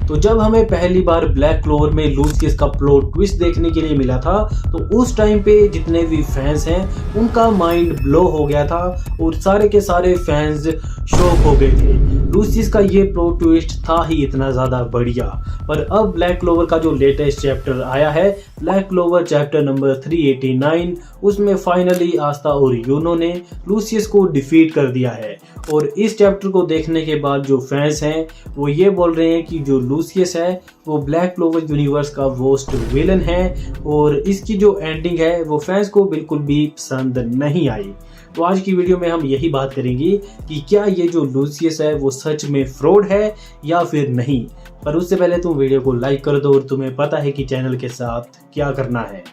तो जब हमें पहली बार ब्लैक क्लोवर में लूसियस का प्लॉट ट्विस्ट देखने के लिए मिला था, तो उस टाइम पे जितने भी फैंस हैं उनका माइंड ब्लो हो गया था और सारे के सारे फैंस शॉक हो गए थे। लूसियस का ये प्लॉट ट्विस्ट था ही इतना ज़्यादा बढ़िया। पर अब ब्लैक क्लोवर का जो लेटेस्ट चैप्टर आया है, ब्लैक क्लोवर चैप्टर नंबर 389, उसमें फाइनली आस्था और यूनो ने लूसियस को डिफीट कर दिया है। और इस चैप्टर को देखने के बाद जो फैंस हैं वो ये बोल रहे हैं कि जो लूसियस है वो ब्लैक क्लोवर यूनिवर्स का वर्स्ट विलन है और इसकी जो एंडिंग है वो फैंस को बिल्कुल भी पसंद नहीं आई। तो आज की वीडियो में हम यही बात करेंगे कि क्या ये जो लूसियस है वो सच में फ्रॉड है या फिर नहीं। पर उससे पहले तुम वीडियो को लाइक कर दो और तुम्हें पता है कि चैनल के साथ क्या करना है।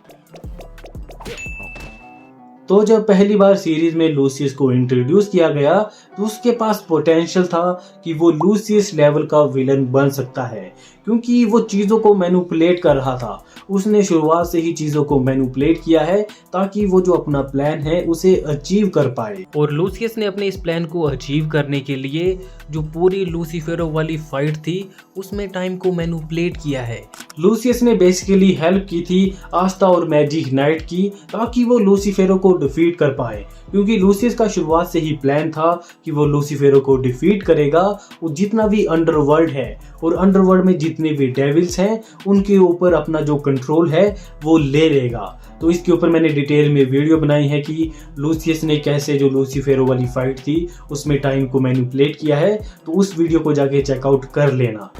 तो जब पहली बार सीरीज में लूसियस को इंट्रोड्यूस किया गया तो उसके पास पोटेंशियल था कि वो लूसियस लेवल का विलन बन सकता है, क्योंकि वो चीज़ों को मैनिपुलेट कर रहा था। उसने शुरुआत से ही चीज़ों को मैनिपुलेट किया है ताकि वो जो अपना प्लान है उसे अचीव कर पाए। और लूसियस ने अपने इस प्लान को अचीव करने के लिए जो पूरी लूसीफेरो वाली फाइट थी उसमें टाइम को मैनिपुलेट किया है। लूसियस ने बेसिकली हेल्प की थी आस्था और मैजिक नाइट की ताकि वो लूसीफेरो को डिफीट कर पाए, क्योंकि लूसियस का शुरुआत से ही प्लान था कि वो लूसीफेरो को डिफीट करेगा और जितना भी अंडरवर्ल्ड है और अंडरवर्ल्ड में जितने भी डेविल्स हैं उनके ऊपर अपना जो कंट्रोल है वो ले लेगा। तो इसके ऊपर मैंने डिटेल में वीडियो बनाई है कि लूसियस ने कैसे जो लूसीफेरो वाली फाइट थी उसमें टाइम को मैनिपुलेट किया है, तो उस वीडियो को जाके चेकआउट कर लेना।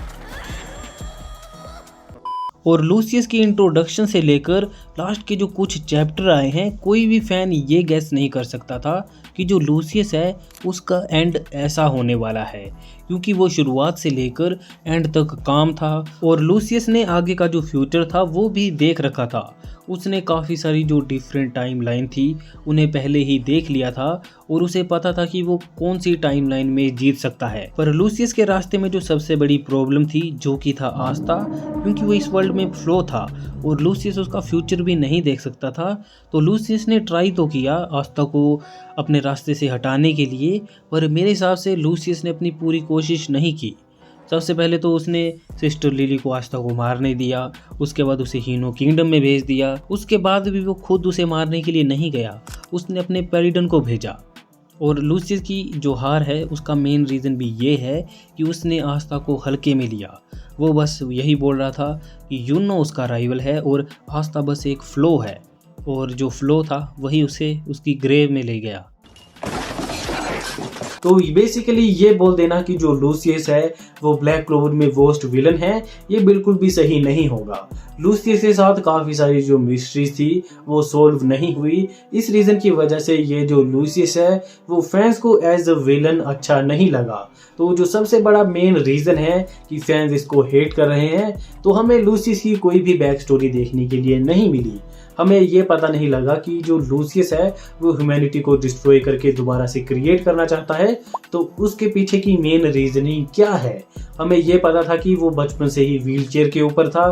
और लूसियस की इंट्रोडक्शन से लेकर लास्ट के जो कुछ चैप्टर आए हैं, कोई भी फैन ये गैस नहीं कर सकता था कि जो लूसियस है उसका एंड ऐसा होने वाला है, क्योंकि वो शुरुआत से लेकर एंड तक काम था और लूसियस ने आगे का जो फ्यूचर था वो भी देख रखा था। उसने काफ़ी सारी जो डिफरेंट टाइम लाइन थी उन्हें पहले ही देख लिया था और उसे पता था कि वो कौन सी टाइम लाइन में जीत सकता है। पर लूसियस के रास्ते में जो सबसे बड़ी प्रॉब्लम थी जो कि था आस्था, क्योंकि वो इस वर्ल्ड में फ्लो था और लूसियस उसका फ्यूचर भी नहीं देख सकता था। तो लूसियस ने ट्राई तो किया आस्था को अपने रास्ते से हटाने के लिए, पर मेरे हिसाब से लूसियस ने अपनी पूरी कोशिश नहीं की। सबसे पहले तो उसने सिस्टर लिली को आस्था को मारने दिया, उसके बाद उसे हीनो किंगडम में भेज दिया। उसके बाद भी वो खुद उसे मारने के लिए नहीं गया, उसने अपने पेरिडन को भेजा। और लूसियस की जो हार है उसका मेन रीज़न भी ये है कि उसने आस्था को हल्के में लिया। वो बस यही बोल रहा था कि यूनो उसका राइवल है और आस्था बस एक फ्लो है, और जो फ्लो था वही उसे उसकी ग्रेव में ले गया। तो बेसिकली ये बोल देना कि जो लूसियस है वो ब्लैक क्लोवर में वर्स्ट विलन है, ये बिल्कुल भी सही नहीं होगा। लूसियस के साथ काफ़ी सारी जो मिस्ट्रीज थी वो सोल्व नहीं हुई। इस रीज़न की वजह से ये जो लूसियस है वो फैंस को एज अ विलन अच्छा नहीं लगा। तो जो सबसे बड़ा मेन रीज़न है कि फैंस इसको हेट कर रहे हैं, तो हमें लूसियस की कोई भी बैक स्टोरी देखने के लिए नहीं मिली। हमें ये पता नहीं लगा कि जो लूसियस है वो ह्यूमैनिटी को डिस्ट्रॉय करके दोबारा से क्रिएट करना चाहता है, तो उसके पीछे की मेन रीजनिंग क्या है। हमें ये पता था कि वो बचपन से ही व्हील चेयर के ऊपर था,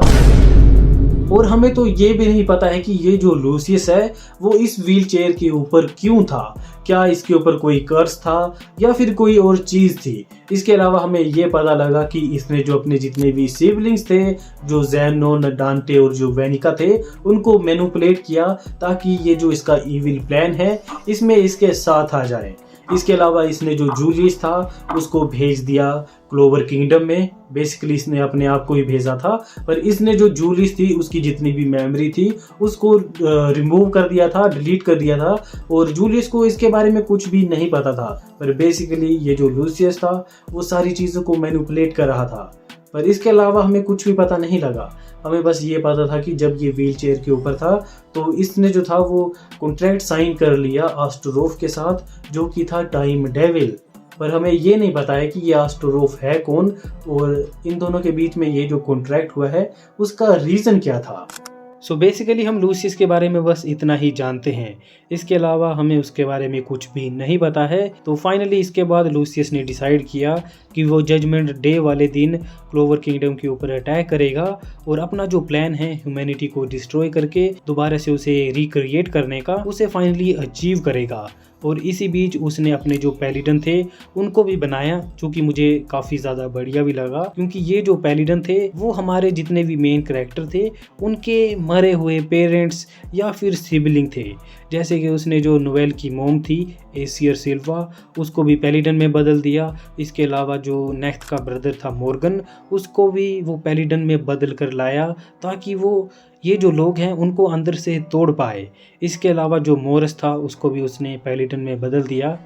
और हमें तो ये भी नहीं पता है कि ये जो लूसियस है वो इस व्हील चेयर के ऊपर क्यों था। क्या इसके ऊपर कोई कर्स था या फिर कोई और चीज़ थी। इसके अलावा हमें ये पता लगा कि इसने जो अपने जितने भी सिबलिंग्स थे, जो ज़ेनोन, डांटे और जो वेनिका थे, उनको मैनिपुलेट किया ताकि ये जो इसका इविल प्लान है इसमें इसके साथ आ जाए। इसके अलावा इसने जो जूलियस था उसको भेज दिया क्लोवर किंगडम में। बेसिकली इसने अपने आप को ही भेजा था, पर इसने जो जूलियस थी उसकी जितनी भी मेमोरी थी उसको रिमूव कर दिया था, डिलीट कर दिया था, और जूलियस को इसके बारे में कुछ भी नहीं पता था। पर बेसिकली ये जो लूसियस था वो सारी चीज़ों को मैनिपुलेट कर रहा था। पर इसके अलावा हमें कुछ भी पता नहीं लगा। हमें बस ये पता था कि जब ये व्हील चेयर के ऊपर था तो इसने जो था वो कॉन्ट्रैक्ट साइन कर लिया एस्टरोफ के साथ, जो कि था टाइम डेविल। पर हमें ये नहीं पता है कि ये एस्टरोफ है कौन और इन दोनों के बीच में ये जो कॉन्ट्रैक्ट हुआ है उसका रीज़न क्या था। सो बेसिकली हम लूसियस के बारे में बस इतना ही जानते हैं, इसके अलावा हमें उसके बारे में कुछ भी नहीं पता है। तो फाइनली इसके बाद लूसियस ने डिसाइड किया कि वो जजमेंट डे वाले दिन क्लोवर किंगडम के ऊपर अटैक करेगा और अपना जो प्लान है ह्यूमैनिटी को डिस्ट्रॉय करके दोबारा से उसे रिक्रिएट करने का, उसे फाइनली अचीव करेगा। और इसी बीच उसने अपने जो पैलिडन थे उनको भी बनाया, जो कि मुझे काफ़ी ज़्यादा बढ़िया भी लगा, क्योंकि ये जो पैलिडन थे वो हमारे जितने भी मेन कैरेक्टर थे उनके मरे हुए पेरेंट्स या फिर सिबलिंग थे। जैसे कि उसने जो नोवेल की मोम थी एसियर सिल्वा, उसको भी पैलिडन में बदल दिया। इसके अलावा जो नेक्स्ट का ब्रदर था मॉर्गन, उसको भी वो पैलिडन में बदल कर लाया ताकि वो ये जो लोग हैं उनको अंदर से तोड़ पाए। इसके अलावा जो मोरस था उसको भी उसने पैलिडन में बदल दिया।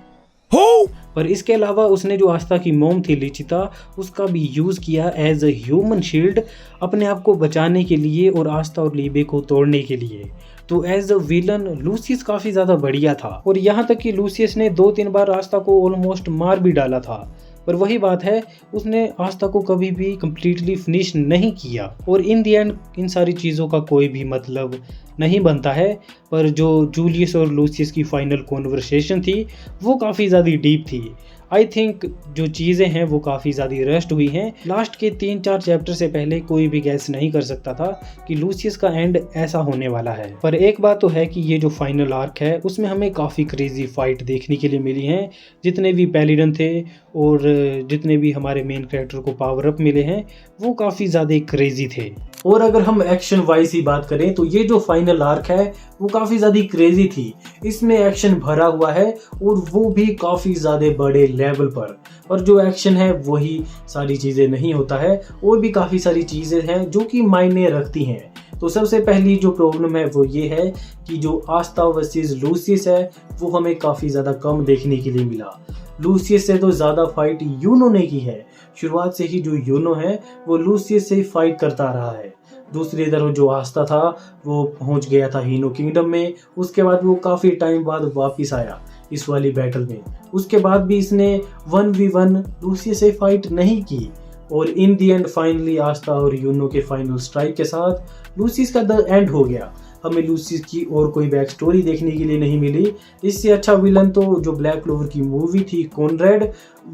पर इसके अलावा उसने जो आस्था की मोम थी लिचिता, उसका भी यूज़ किया एज अ ह्यूमन शील्ड अपने आप को बचाने के लिए और आस्था और लीबे को तोड़ने के लिए। तो एज अ विलन लूसियस काफ़ी ज़्यादा बढ़िया था, और यहाँ तक कि लूसियस ने 2-3 बार आस्था को ऑलमोस्ट मार भी डाला था। पर वही बात है, उसने आस्था को कभी भी कंप्लीटली फिनिश नहीं किया, और इन दी एंड इन सारी चीज़ों का कोई भी मतलब नहीं बनता है। पर जो जूलियस और लूसियस की फाइनल कॉन्वर्सेशन थी वो काफ़ी ज़्यादा डीप थी। आई थिंक जो चीज़ें हैं वो काफ़ी ज़्यादा रस्ट हुई हैं। लास्ट के 3-4 चैप्टर से पहले कोई भी गैस नहीं कर सकता था कि लूसियस का एंड ऐसा होने वाला है। पर एक बात तो है कि ये जो फाइनल आर्क है उसमें हमें काफ़ी क्रेजी फाइट देखने के लिए मिली हैं। जितने भी पैलिडन थे और जितने भी हमारे मेन कैरेक्टर को पावर अप मिले हैं वो काफ़ी ज़्यादा क्रेजी थे। और अगर हम एक्शन वाइज ही बात करें तो ये जो फाइनल आर्क है वो काफ़ी ज़्यादा क्रेजी थी। इसमें एक्शन भरा हुआ है और वो भी काफ़ी ज़्यादा बड़े लेवल पर। और जो एक्शन है वही सारी चीज़ें नहीं होता है, और भी काफ़ी सारी चीज़ें हैं जो कि मायने रखती हैं। तो सबसे पहली जो प्रॉब्लम है वो ये है कि जो आस्था वर्सेस लूसियस है वो हमें काफ़ी ज़्यादा कम देखने के लिए मिला। लूसियस से तो ज़्यादा फाइट यूनो ने की है। शुरुआत से ही जो यूनो है वो लूसियस से फाइट करता रहा है। दूसरी तरफ जो आस्था था वो पहुंच गया था हीनो किंगडम में। उसके बाद वो काफ़ी टाइम बाद वापस आया इस वाली बैटल में। उसके बाद भी इसने 1v1 लूसियस से फाइट नहीं की, और इन दी एंड फाइनली आस्था और यूनो के फाइनल स्ट्राइक के साथ लूसियस का द एंड हो गया। हमें लूसियस की और कोई बैक स्टोरी देखने के लिए नहीं मिली। इससे अच्छा विलन तो जो ब्लैक क्लोवर की मूवी थी कॉनरेड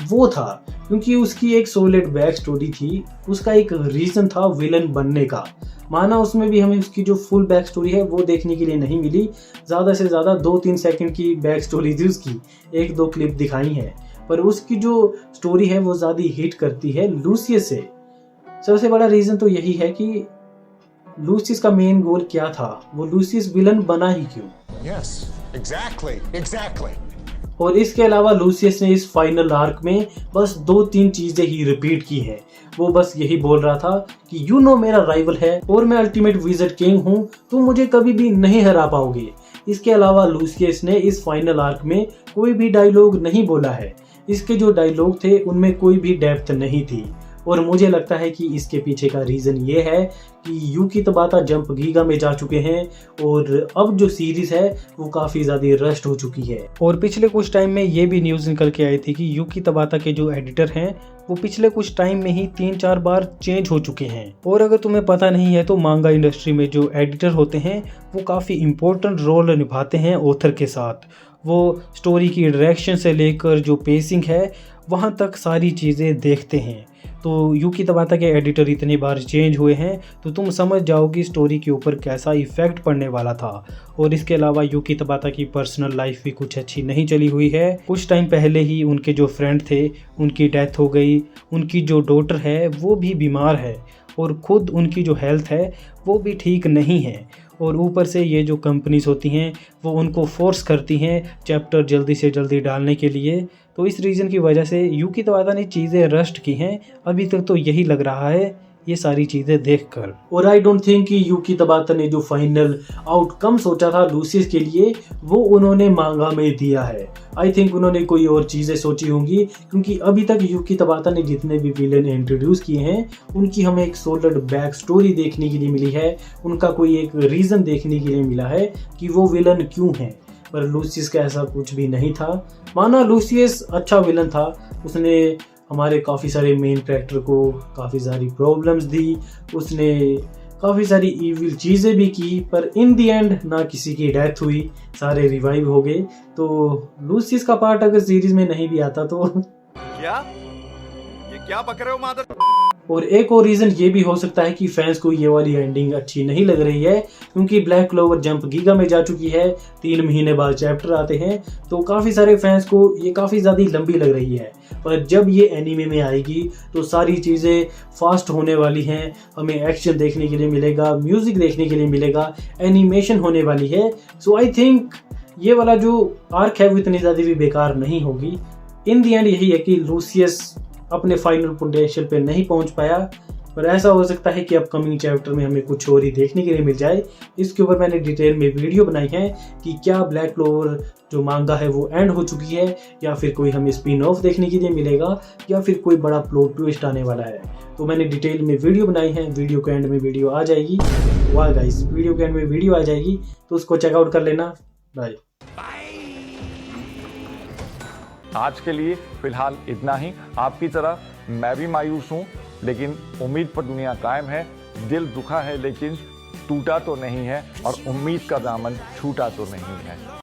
वो था, क्योंकि उसकी एक सॉलिड बैक स्टोरी थी, उसका एक रीज़न था विलन बनने का। माना उसमें भी हमें उसकी जो फुल बैक स्टोरी है वो देखने के लिए नहीं मिली। ज़्यादा से ज़्यादा 2-3 सेकंड की बैक स्टोरी थी उसकी, 1-2 क्लिप दिखाई है, पर उसकी जो स्टोरी है वो ज़्यादा हिट करती है लूसियस से। सबसे बड़ा रीज़न तो यही है कि लूसियस का मेन गोल क्या था, वो लूसियस विलन बना ही क्यों। Yes, exactly. और इसके अलावा लूसियस ने इस फाइनल आर्क में बस 2-3 चीजें ही रिपीट की हैं। वो बस यही बोल रहा था कि यू नो मेरा राइवल है और मैं अल्टीमेट विज़र्ड किंग हूँ, तुम मुझे कभी भी नहीं हरा पाओगे। इसके अलावा लूसियस ने इस फाइनल आर्क में कोई भी डायलॉग नहीं बोला है। इसके जो डायलॉग थे उनमें कोई भी डेप्थ नहीं थी, और मुझे लगता है कि इसके पीछे का रीज़न ये है कि यूकी तबाता जंप गीगा में जा चुके हैं, और अब जो सीरीज़ है वो काफ़ी ज़्यादा रश्ड हो चुकी है। और पिछले कुछ टाइम में ये भी न्यूज़ निकल के आई थी कि यूकी तबाता के जो एडिटर हैं वो पिछले कुछ टाइम में ही 3-4 बार चेंज हो चुके हैं। और अगर तुम्हें पता नहीं है तो मांगा इंडस्ट्री में जो एडिटर होते हैं वो काफ़ी इम्पोर्टेंट रोल निभाते हैं ऑथर के साथ। वो स्टोरी की डायरेक्शन से लेकर जो पेसिंग है वहाँ तक सारी चीज़ें देखते हैं। तो यूकी तबाता के एडिटर इतनी बार चेंज हुए हैं तो तुम समझ जाओ कि स्टोरी के ऊपर कैसा इफ़ेक्ट पड़ने वाला था। और इसके अलावा यूकी तबाता की पर्सनल लाइफ भी कुछ अच्छी नहीं चली हुई है। कुछ टाइम पहले ही उनके जो फ्रेंड थे उनकी डेथ हो गई, उनकी जो डॉटर है वो भी बीमार है, और ख़ुद उनकी जो हेल्थ है वो भी ठीक नहीं है। और ऊपर से ये जो कंपनीज होती हैं वो उनको फोर्स करती हैं चैप्टर जल्दी से जल्दी डालने के लिए। तो इस रीज़न की वजह से यूकी तबाता ने चीज़ें रस्ट की हैं। अभी तक तो यही लग रहा है ये सारी चीज़ें देखकर। और आई डोंट थिंक कि यूकी तबाता ने जो फाइनल आउटकम सोचा था लूसियस के लिए वो उन्होंने मांगा में दिया है। आई थिंक उन्होंने कोई और चीज़ें सोची होंगी, क्योंकि अभी तक यूकी तबाता ने जितने भी विलेन इंट्रोड्यूस किए हैं उनकी हमें एक सॉलिड बैक स्टोरी देखने के लिए मिली है, उनका कोई एक रीज़न देखने के लिए मिला है कि वो विलन क्यों हैं। पर लूसियस का ऐसा कुछ भी नहीं था। माना लूसियस अच्छा विलन था, उसने हमारे काफ़ी सारे मेन कैरेक्टर को काफ़ी सारी प्रॉब्लम्स दी, उसने काफ़ी सारी इविल चीज़ें भी की, पर इन दी एंड ना किसी की डेथ हुई, सारे रिवाइव हो गए। तो लूसियस का पार्ट अगर सीरीज में नहीं भी आता तो क्या पक रहे हो मादर। और एक और रीज़न ये भी हो सकता है कि फैंस को ये वाली एंडिंग अच्छी नहीं लग रही है, क्योंकि ब्लैक क्लोवर जंप गीगा में जा चुकी है, 3 महीने बाद चैप्टर आते हैं, तो काफ़ी सारे फैंस को ये काफ़ी ज़्यादा लंबी लग रही है। पर जब ये एनीमे में आएगी तो सारी चीज़ें फास्ट होने वाली हैं, हमें एक्शन देखने के लिए मिलेगा, म्यूज़िक देखने के लिए मिलेगा, एनिमेशन होने वाली है। सो आई थिंक ये वाला जो आर्क है वो इतनी ज़्यादा भी बेकार नहीं होगी। इन दी एंड यही है कि लूसियस अपने फाइनल पोटेंशियल पे नहीं पहुंच पाया, पर ऐसा हो सकता है कि अपकमिंग चैप्टर में हमें कुछ और ही देखने के लिए मिल जाए। इसके ऊपर मैंने डिटेल में वीडियो बनाई है कि क्या ब्लैक क्लोवर जो मांगा है वो एंड हो चुकी है, या फिर कोई हमें स्पिन ऑफ देखने के लिए मिलेगा, या फिर कोई बड़ा प्लॉट ट्विस्ट आने वाला है। तो मैंने डिटेल में वीडियो बनाई है, वीडियो के एंड में वीडियो आ जाएगी। वाह गाइस, वीडियो के एंड में वीडियो आ जाएगी, तो उसको चेकआउट कर लेना। बाय। आज के लिए फिलहाल इतना ही। आपकी तरह मैं भी मायूस हूँ, लेकिन उम्मीद पर दुनिया कायम है। दिल दुखा है लेकिन टूटा तो नहीं है, और उम्मीद का दामन छूटा तो नहीं है।